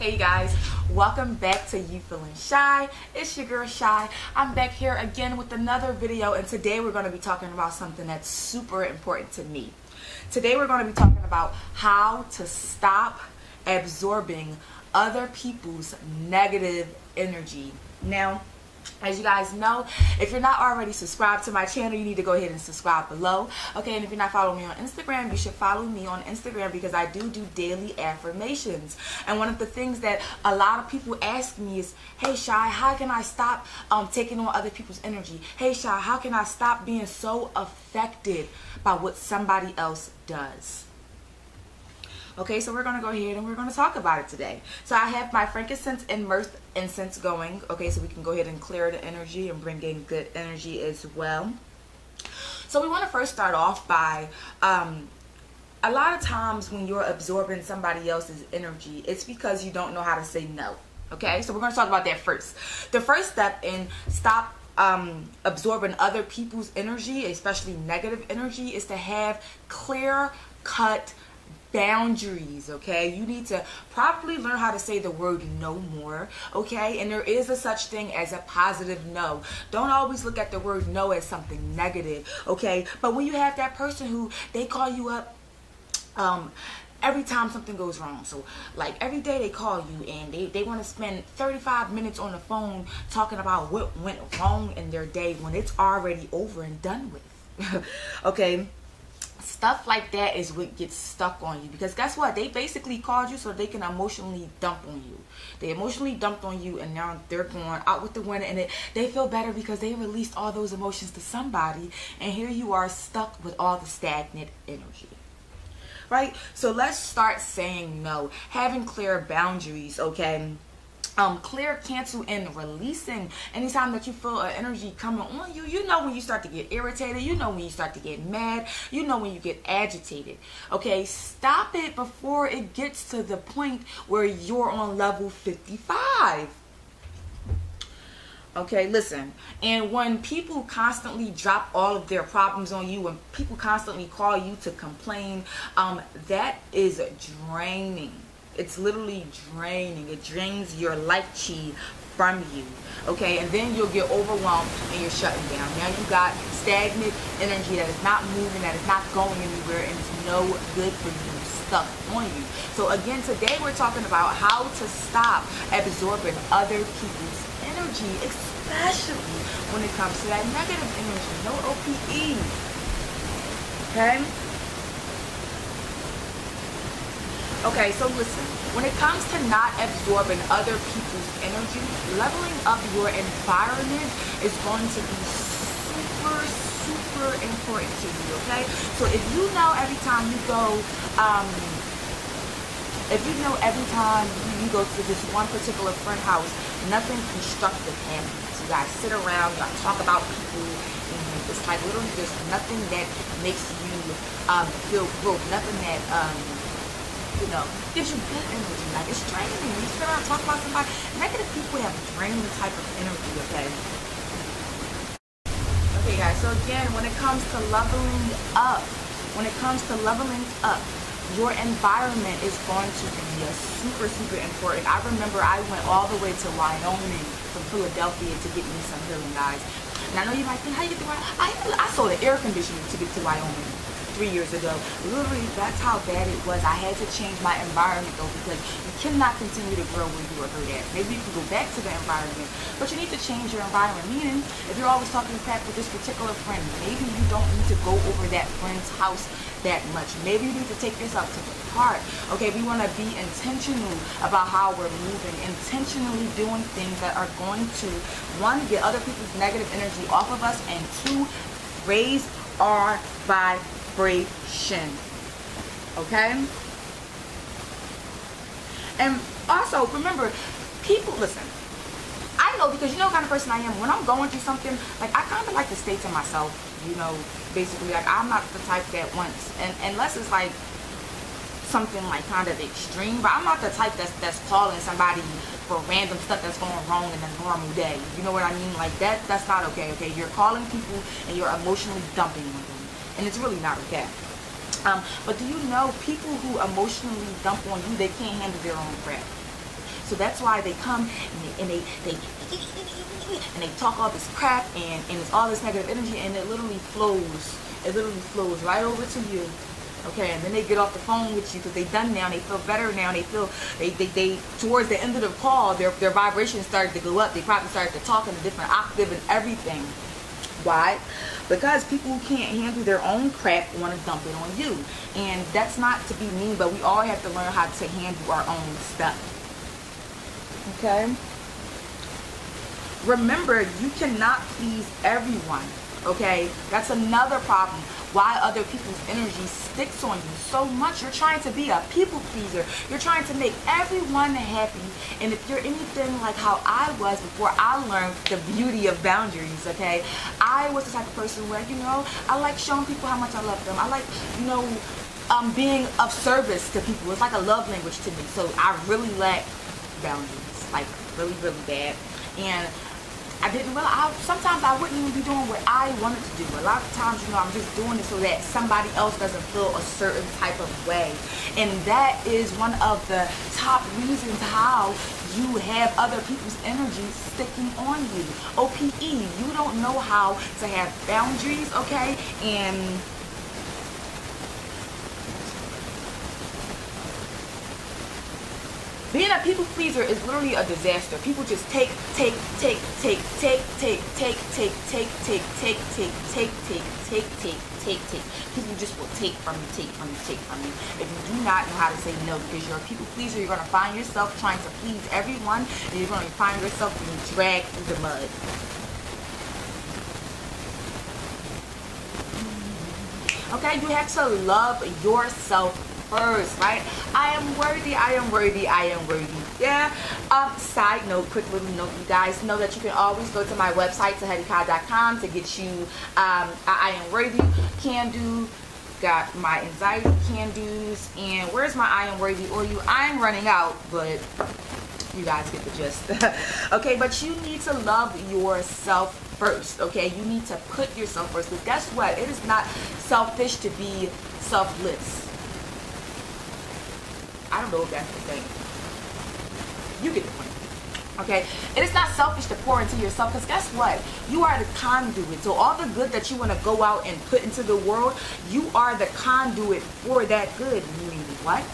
Hey guys, welcome back to You Feeling Shy. It's your girl Shy. I'm back here again with another video, and today we're going to be talking about something that's super important to me. Today we're going to be talking about how to stop absorbing other people's negative energy. Now, as you guys know, if you're not already subscribed to my channel, you need to go ahead and subscribe below. Okay, and if you're not following me on Instagram, you should follow me on Instagram because I do daily affirmations. And one of the things that a lot of people ask me is, hey Shy, how can I stop taking on other people's energy? Hey Shy, how can I stop being so affected by what somebody else does? Okay, so we're going to go ahead and we're going to talk about it today. So I have my frankincense and myrrh incense going. Okay, so we can go ahead and clear the energy and bring in good energy as well. So we want to first start off by, a lot of times when you're absorbing somebody else's energy, it's because you don't know how to say no. Okay, so we're going to talk about that first. The first step in stop absorbing other people's energy, especially negative energy, is to have clear-cut boundaries. Okay, you need to properly learn how to say the word no more. Okay, and there is a such thing as a positive no. Don't always look at the word no as something negative. Okay, but when you have that person who they call you up every time something goes wrong, so like every day they call you and they want to spend 35 minutes on the phone talking about what went wrong in their day when it's already over and done with. Okay, stuff like that is what gets stuck on you, because guess what? They basically called you so they can emotionally dump on you. They emotionally dumped on you, and now they're going out with the winner, and they feel better because they released all those emotions to somebody, and here you are stuck with all the stagnant energy. Right? So let's start saying no, having clear boundaries. Okay, clear, cancel, and releasing. Anytime that you feel an energy coming on you, you know when you start to get irritated, you know when you start to get mad, you know when you get agitated. Okay, stop it before it gets to the point where you're on level 55. Okay, listen, and when people constantly drop all of their problems on you, when people constantly call you to complain, that is draining. It's literally draining. It drains your life chi from you. Okay, and then you'll get overwhelmed and you're shutting down. Now you got stagnant energy that is not moving, that is not going anywhere, and it's no good for you, stuck on you. So again, today we're talking about how to stop absorbing other people's energy, especially when it comes to that negative energy. No OPE. Okay? Okay, so listen, when it comes to not absorbing other people's energy, leveling up your environment is going to be super important to you. Okay, so if you know every time you go you go to this one particular friend house, nothing constructive happens. You guys sit around, you guys talk about people, and it's like literally just nothing that makes you feel growth, nothing that you know, gives you good energy. Like, it's draining. You sit around and talk about somebody. Negative people have draining type of energy. Okay, guys, so again, when it comes to leveling up, your environment is going to be super important. I remember I went all the way to Wyoming from Philadelphia to get me some healing, guys. And I know you might think, how you get to Wyoming? I saw the air conditioning to get to Wyoming 3 years ago. Literally, that's how bad it was. I had to change my environment though, because you cannot continue to grow where you were hurt at. Maybe you can go back to the environment, but you need to change your environment. Meaning, if you're always talking crap with this particular friend, maybe you don't need to go over that friend's house that much. Maybe you need to take yourself to the park. Okay, we want to be intentional about how we're moving, intentionally doing things that are going to, one, get other people's negative energy off of us, and two, raise our vibration. Okay, and also remember, people, listen, I know, because you know what kind of person I am. When I'm going through something, like, I kind of like to stay to myself, you know, basically. Like, I'm not the type that wants, and unless it's like something like kind of extreme, but I'm not the type that's calling somebody for random stuff that's going wrong in a normal day. You know what I mean? Like, that's not okay. Okay, you're calling people and you're emotionally dumping on them, and it's really not okay. But do you know, people who emotionally dump on you, they can't handle their own crap. So that's why they come and they talk all this crap, and it's all this negative energy, and it literally flows. It literally flows right over to you. Okay, and then they get off the phone with you because they done now. They feel better now. They feel they towards the end of the call, their vibrations started to go up. They probably started to talk in a different octave and everything. Why? Because people who can't handle their own crap want to dump it on you. And that's not to be mean, but we all have to learn how to handle our own stuff. Okay? Remember, you cannot please everyone. Okay? That's another problem. Why other people's energy sticks on you so much. You're trying to be a people pleaser. You're trying to make everyone happy. And if you're anything like how I was before I learned the beauty of boundaries, okay, I was the type of person where, you know, I like showing people how much I love them. I like, you know, being of service to people. It's like a love language to me. So I really lack boundaries, like really, really bad. And I didn't realize, sometimes I wouldn't even be doing what I wanted to do. A lot of times, you know, I'm just doing it so that somebody else doesn't feel a certain type of way. And that is one of the top reasons how you have other people's energy sticking on you. OPE, you don't know how to have boundaries, okay? And being a people pleaser is literally a disaster. People just take. People just will take from you. If you do not know how to say no because you're a people pleaser, you're going to find yourself trying to please everyone, and you're going to find yourself being dragged through the mud. Okay, you have to love yourself first, right? I am worthy, I am worthy, I am worthy. Yeah. Side note, quick little note, you guys know that you can always go to my website, tahedika.com, to get you I am worthy can do. Got my anxiety can do's, and where's my I am worthy oil? I'm running out, but you guys get the gist. Okay, but you need to love yourself first. Okay, you need to put yourself first, because guess what? It is not selfish to be selfless. I don't know if that's the thing. You get the point. Okay, it is not selfish to pour into yourself, because guess what? You are the conduit. So all the good that you want to go out and put into the world, you are the conduit for that good. Meaning what?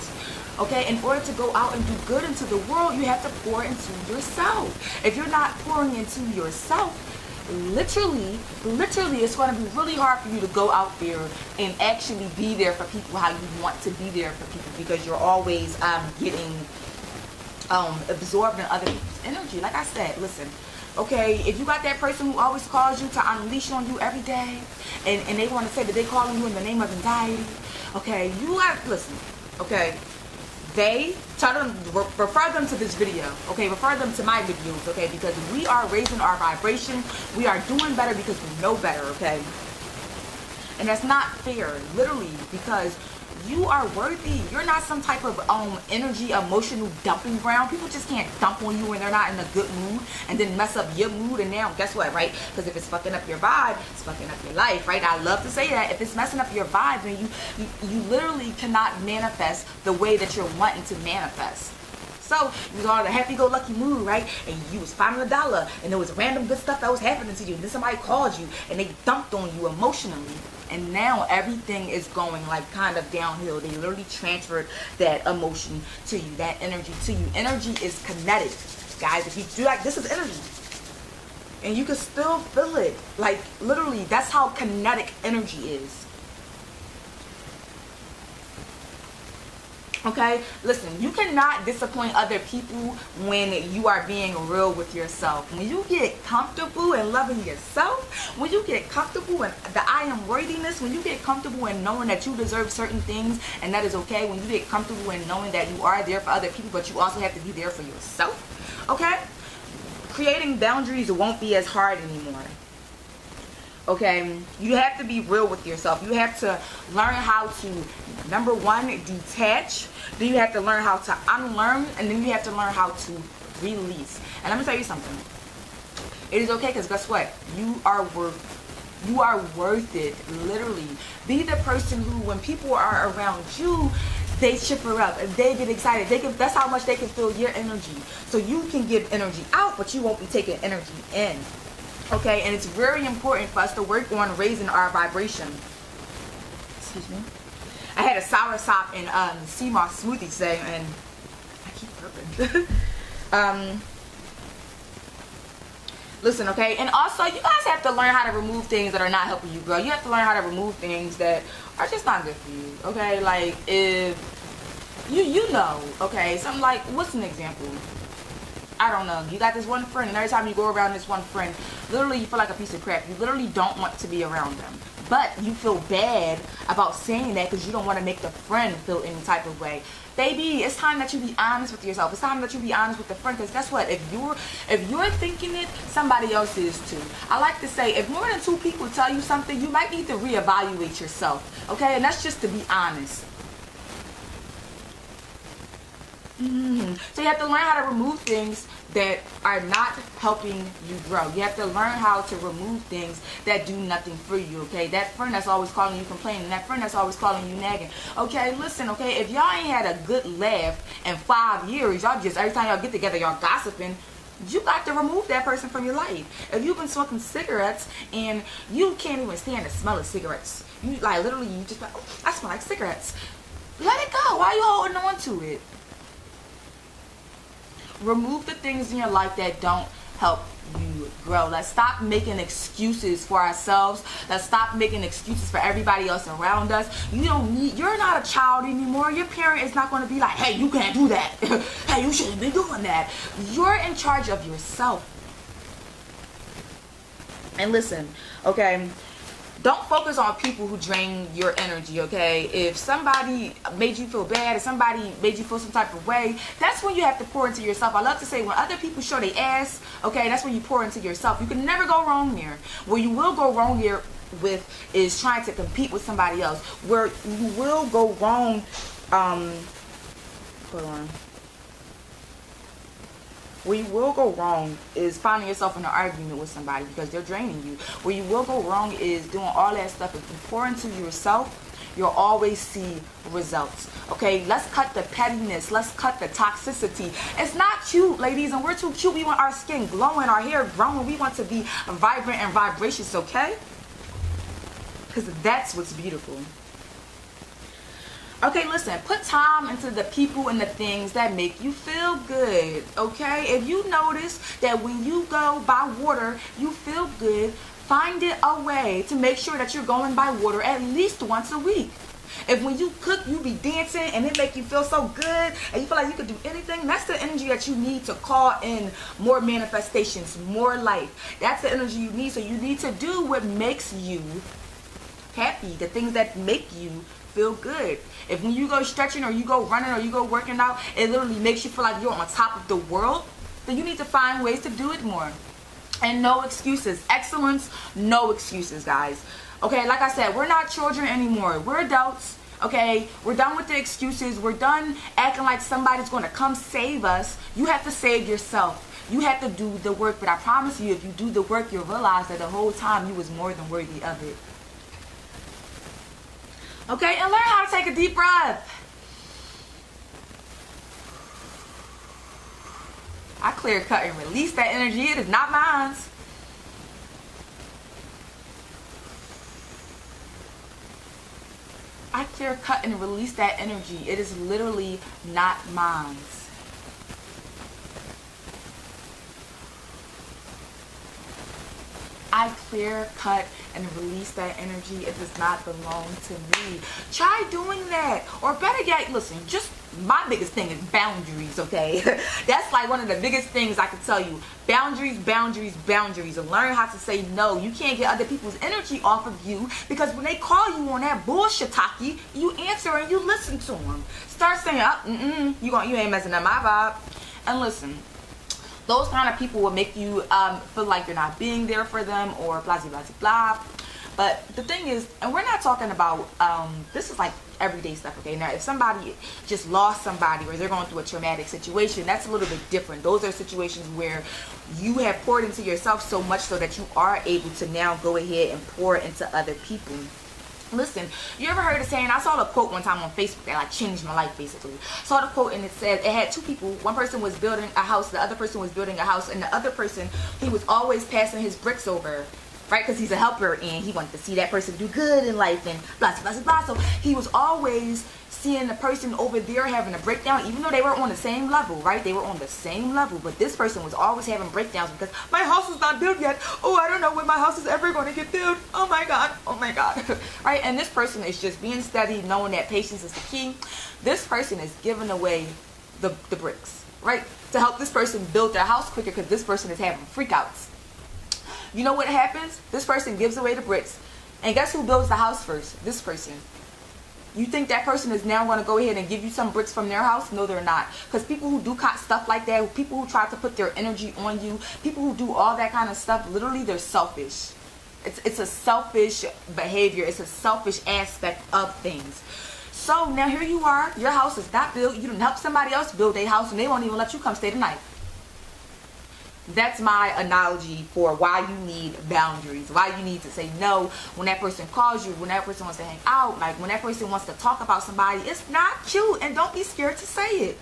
Okay, in order to go out and do good into the world, you have to pour into yourself. If you're not pouring into yourself, literally it's going to be really hard for you to go out there and actually be there for people how you want to be there for people, because you're always getting absorbed in other people's energy. Like I said, listen, okay, if you got that person who always calls you to unleash on you every day, and they want to say that they calling you in the name of anxiety, okay, you have, listen, okay, refer them to this video, okay, refer them to my videos, okay, because we are raising our vibration, we are doing better because we know better, okay, and that's not fair, literally, because you are worthy. You're not some type of energy, emotional dumping ground. People just can't dump on you when they're not in a good mood and then mess up your mood. And now, guess what, right? Because if it's fucking up your vibe, it's fucking up your life, right? I love to say that. If it's messing up your vibe, then you literally cannot manifest the way that you're wanting to manifest. So, you was all in a happy-go-lucky mood, right? And you was finding $1, and there was random good stuff that was happening to you. And then somebody called you, and they dumped on you emotionally. And now everything is going like kind of downhill. They literally transferred that emotion to you, that energy to you. Energy is kinetic, guys. If you do like, this is energy. And you can still feel it. Like, literally, that's how kinetic energy is. Okay, listen, you cannot disappoint other people when you are being real with yourself. When you get comfortable in loving yourself, when you get comfortable in the I am worthiness, when you get comfortable in knowing that you deserve certain things and that is okay, when you get comfortable in knowing that you are there for other people, but you also have to be there for yourself, okay, creating boundaries won't be as hard anymore. Okay, you have to be real with yourself. You have to learn how to, number one, detach. Then you have to learn how to unlearn, and then you have to learn how to release. And let me tell you something. It is okay, because guess what? You are worth it, literally. Be the person who, when people are around you, they chipper up, if they get excited, that's how much they can feel your energy. So you can give energy out, but you won't be taking energy in. Okay, and it's very important for us to work on raising our vibration. Excuse me. I had a soursop and sea moss smoothie today, and I keep burping. Listen, okay, and also you guys have to learn how to remove things that are not helping you grow. You have to learn how to remove things that are just not good for you. Okay, like if you know, okay, something like, what's an example? I don't know. You got this one friend, and every time you go around this one friend, literally you feel like a piece of crap. You literally don't want to be around them. But you feel bad about saying that because you don't want to make the friend feel any type of way. Baby, it's time that you be honest with yourself. It's time that you be honest with the friend, because guess what? If you're thinking it, somebody else is too. I like to say, if more than 2 people tell you something, you might need to reevaluate yourself. Okay? And that's just to be honest. So you have to learn how to remove things that are not helping you grow. You have to learn how to remove things that do nothing for you, okay? That friend that's always calling you complaining, that friend that's always calling you nagging. Okay, listen, okay, if y'all ain't had a good laugh in 5 years, y'all just, every time y'all get together, y'all gossiping, you got to remove that person from your life. If you've been smoking cigarettes and you can't even stand the smell of cigarettes, you like literally, you just like, oh, I smell like cigarettes. Let it go. Why are you holding on to it? Remove the things in your life that don't help you grow. Let's stop making excuses for ourselves. Let's stop making excuses for everybody else around us. You're not a child anymore. Your parent is not going to be like, hey, you can't do that. Hey, you shouldn't be doing that. You're in charge of yourself. And listen, okay, don't focus on people who drain your energy, okay? If somebody made you feel bad, if somebody made you feel some type of way, that's when you have to pour into yourself. I love to say, when other people show their ass, okay, that's when you pour into yourself. You can never go wrong there. Where you will go wrong here with is trying to compete with somebody else. Where you will go wrong, hold on. Where you will go wrong is finding yourself in an argument with somebody because they're draining you. Where you will go wrong is doing all that stuff. If you pour into yourself, you'll always see results. Okay, let's cut the pettiness. Let's cut the toxicity. It's not cute, ladies, and we're too cute. We want our skin glowing, our hair growing. We want to be vibrant and vibracious, okay? Because that's what's beautiful. Okay, listen, put time into the people and the things that make you feel good, okay? If you notice that when you go by water, you feel good, find it a way to make sure that you're going by water at least once a week. If when you cook, you be dancing and it make you feel so good and you feel like you could do anything, that's the energy that you need to call in more manifestations, more life. That's the energy you need. So you need to do what makes you happy, the things that make you feel good. If when you go stretching or you go running or you go working out, it literally makes you feel like you're on top of the world, then you need to find ways to do it more. And no excuses. Excellence, no excuses, guys. Okay, like I said, we're not children anymore. We're adults. Okay, we're done with the excuses. We're done acting like somebody's going to come save us. You have to save yourself. You have to do the work. But I promise you, if you do the work, you'll realize that the whole time you was more than worthy of it. Okay, and learn how to take a deep breath. I clear cut and release that energy. It is not mine. I clear cut and release that energy. It is literally not mine. I clear cut and release that energy. It does not belong to me. Try doing that. Or better yet, listen, just my biggest thing is boundaries, okay? That's like one of the biggest things I can tell you. Boundaries, boundaries, boundaries. And learn how to say no. You can't get other people's energy off of you because when they call you on that bullshit talkie, you answer and you listen to them. Start saying, you ain't messing up my vibe. And listen, those kind of people will make you feel like you're not being there for them or blah, blah, blah, blah. But the thing is, and we're not talking about, this is like everyday stuff, okay? Now, if somebody just lost somebody or they're going through a traumatic situation, that's a little bit different. Those are situations where you have poured into yourself so much so that you are able to now go ahead and pour into other people. Listen, you ever heard the saying, I saw the quote one time on Facebook that like changed my life basically. Saw the quote and it said, it had two people. One person was building a house, the other person was building a house, and the other person, he was always passing his bricks over, right? Because he's a helper and he wanted to see that person do good in life and blah, blah, blah, blah. So he was always seeing the person over there having a breakdown, even though they were on the same level, right? They were on the same level, but this person was always having breakdowns because my house is not built yet. Oh, I don't know when my house is ever going to get built. Oh my God, right? And this person is just being steady, knowing that patience is the key. This person is giving away the bricks, right? To help this person build their house quicker because this person is having freakouts. You know what happens? This person gives away the bricks, and guess who builds the house first? This person. You think that person is now going to go ahead and give you some bricks from their house? No, they're not. Because people who do stuff like that, people who try to put their energy on you, people who do all that kind of stuff, literally they're selfish. It's a selfish behavior. It's a selfish aspect of things. So now here you are. Your house is not built. You didn't help somebody else build their house and they won't even let you come stay the night. That's my analogy for why you need boundaries, why you need to say no when that person calls you, when that person wants to hang out, like when that person wants to talk about somebody. It's not cute, and don't be scared to say it.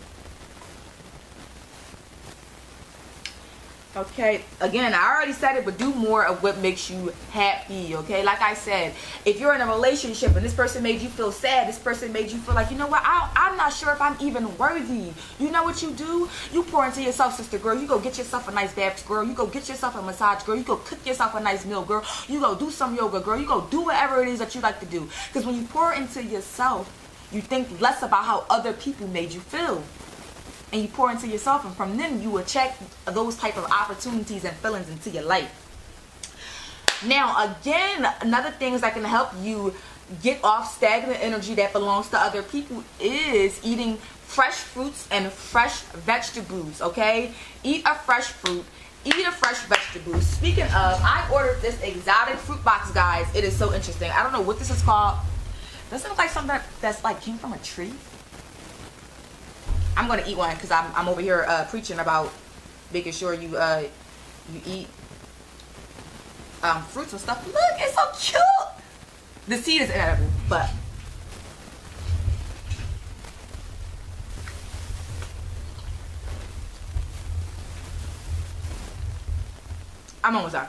Okay, again, I already said it, but do more of what makes you happy, okay? Like I said, if you're in a relationship and this person made you feel sad, this person made you feel like, you know what, I'm not sure if I'm even worthy. You know what you do? You pour into yourself, sister girl. You go get yourself a nice bath, girl. You go get yourself a massage, girl. You go cook yourself a nice meal, girl. You go do some yoga, girl. You go do whatever it is that you like to do. Because when you pour into yourself, you think less about how other people made you feel. And you pour into yourself, and from then you attract those type of opportunities and feelings into your life. Now, again, another thing that can help you get off stagnant energy that belongs to other people is eating fresh fruits and fresh vegetables, okay? Eat a fresh fruit. Eat a fresh vegetable. Speaking of, I ordered this exotic fruit box, guys. It is so interesting. I don't know what this is called. Doesn't it look like something that's like came from a tree? I'm gonna eat one because I'm over here preaching about making sure you you eat fruits and stuff. Look, it's so cute. The seed is edible, but I'm almost done.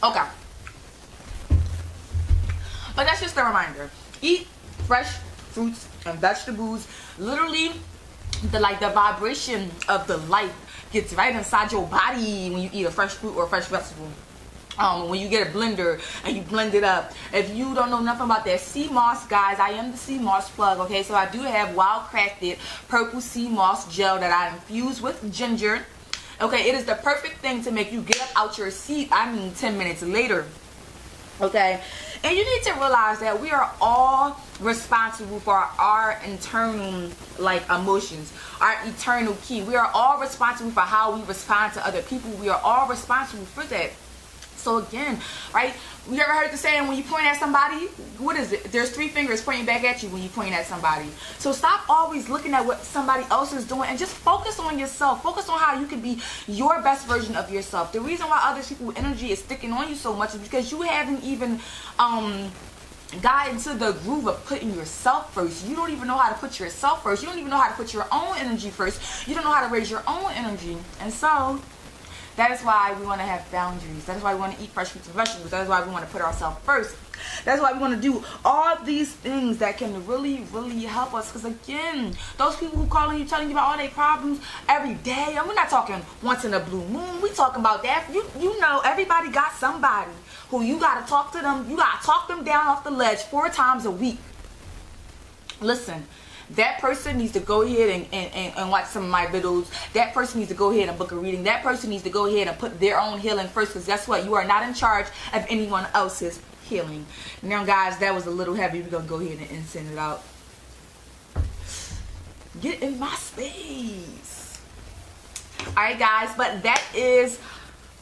Okay, but that's just a reminder. Eat fresh fruits and vegetables. Literally, the vibration of the life gets right inside your body when you eat a fresh fruit or a fresh vegetable. When you get a blender and you blend it up. If you don't know nothing about that sea moss, guys, I am the sea moss plug, okay? So I do have wild crafted purple sea moss gel that I infuse with ginger. Okay, it is the perfect thing to make you get up out your seat, 10 minutes later. Okay, and you need to realize that we are all responsible for our internal emotions, our eternal key. We are all responsible for how we respond to other people. We are all responsible for that. So again, right, you ever heard the saying, when you point at somebody, what is it? There's 3 fingers pointing back at you when you point at somebody. So stop always looking at what somebody else is doing and just focus on yourself. Focus on how you can be your best version of yourself. The reason why other people's energy is sticking on you so much is because you haven't even got into the groove of putting yourself first. You don't even know how to put yourself first. You don't even know how to put your own energy first. You don't know how to raise your own energy. And so that is why we want to have boundaries. That is why we want to eat fresh fruits and vegetables. That is why we want to put ourselves first. That's why we want to do all these things that can really, really help us. Because again, those people who calling you, telling you about all their problems every day, and we're not talking once in a blue moon. We talking about that. You know, everybody got somebody who you got to talk to them. You got to talk them down off the ledge 4 times a week. Listen. That person needs to go ahead and watch some of my videos. That person needs to go ahead and book a reading. That person needs to go ahead and put their own healing first, because guess what? You are not in charge of anyone else's healing. Now, guys, that was a little heavy. We're going to go ahead and send it out. Get in my space. Alright, guys, but that is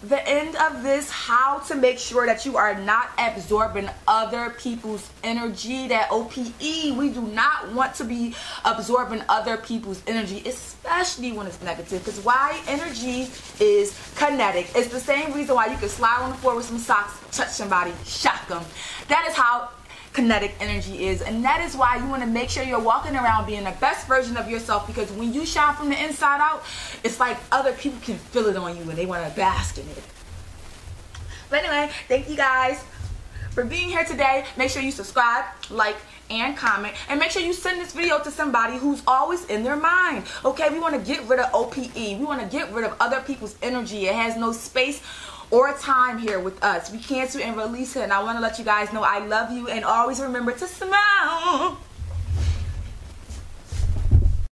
the end of this, how to make sure that you are not absorbing other people's energy, that OPE. We do not want to be absorbing other people's energy, especially when it's negative, because why? Energy is kinetic. It's the same reason why you can slide on the floor with some socks, touch somebody, shock them. That is how kinetic energy is, and that is why you want to make sure you're walking around being the best version of yourself, because when you shine from the inside out, it's like other people can feel it on you and they want to bask in it. But anyway, thank you guys for being here today. Make sure you subscribe, like, and comment, and make sure you send this video to somebody who's always in their mind. Okay, we want to get rid of OPE. We want to get rid of other people's energy. It has no space or time here with us. We cancel and release it, and I want to let you guys know I love you, and always remember to smile.